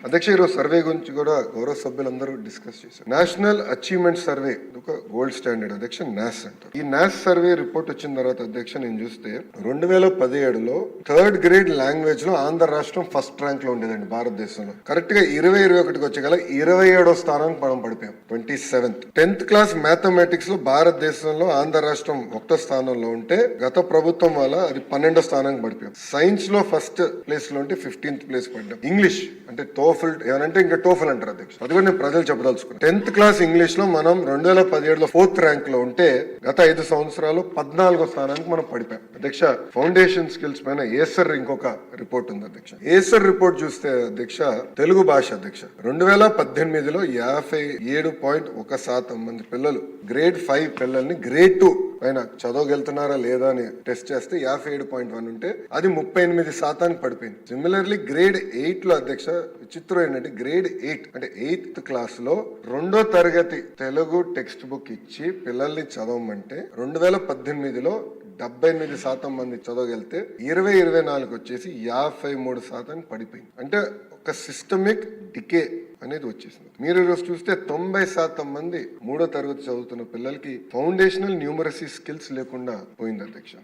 అధ్యక్ష ఈరోజు సర్వే గురించి కూడా గౌరవ సభ్యులందరూ డిస్కస్ చేశారు. నేషనల్ అచీవ్మెంట్ సర్వే ఒక గోల్డ్ స్టాండర్డ్ అధ్యక్ష నాస్ అంటారు. ఈ నాస్ సర్వే రిపోర్ట్ వచ్చిన తర్వాత అధ్యక్ష నేను చూస్తే 2017లో 3rd గ్రేడ్ లాంగ్వేజ్ లో ఆంధ్ర రాష్ట్రం ఫస్ట్ ర్యాంక్ లో ఉండేదండి భారతదేశంలో. కరెక్ట్ గా 2021కి వచ్చే గల 27వ స్థానానికి మనం పడిపోయాం. 27th 10th క్లాస్ మ్యాథమెటిక్స్ లో భారతదేశంలో ఆంధ్ర రాష్ట్రం 1వ స్థానంలో ఉంటే గత ప్రభుత్వం వల్ల అది 12వ స్థానానికి పడిపోయాం. సైన్స్ లో ఫస్ట్ ప్లేస్ లో ఉంటే 15th ప్లేస్ పడ్డాం. ఇంగ్లీష్ అంటే టోఫల్ ఏమంటే ఇంకా టోఫల్ అంటారు అధ్యక్ష, అది కూడా నేను ప్రజలు చెప్పదలుచుకున్నాను. 10th క్లాస్ ఇంగ్లీష్ లో మనం 2017లో 4th ర్యాంక్ లో ఉంటే గత 5 సంవత్సరాలు 14వ స్థానానికి మనం పడిపోయాం. అధ్యక్ష ఫౌండేషన్ స్కిల్స్ పైన ఏసర్ ఇంకొక రిపోర్ట్ ఉంది అధ్యక్ష. ఏసర్ రిపోర్ట్ చూస్తే అధ్యక్ష తెలుగు భాష అధ్యక్ష 2018లో 57.1% మంది పిల్లలు గ్రేడ్ 5 పిల్లల్ని గ్రేడ్ 2 పైన చదవగలుగుతున్నారా లేదా అని టెస్ట్ చేస్తే 57.1 ఉంటే అది 38% పడిపోయింది. సిమిలర్లీ గ్రేడ్ 8 లో అధ్యక్ష విచిత్రం ఏంటంటే గ్రేడ్ 8 అంటే 8th క్లాస్ లో 2వ తరగతి తెలుగు టెక్స్ట్ బుక్ ఇచ్చి పిల్లల్ని చదవమంటే 2018లో 78% మంది చదవగలిగితే 2024 వచ్చేసి 53% పడిపోయింది. అంటే ఒక సిస్టమిక్ డికే అనేది వచ్చేసింది. మీరు ఈరోజు చూస్తే 90% మంది 3వ తరగతి చదువుతున్న పిల్లలకి ఫౌండేషనల్ న్యూమరసీ స్కిల్స్ లేకుండా పోయింది అధ్యక్ష.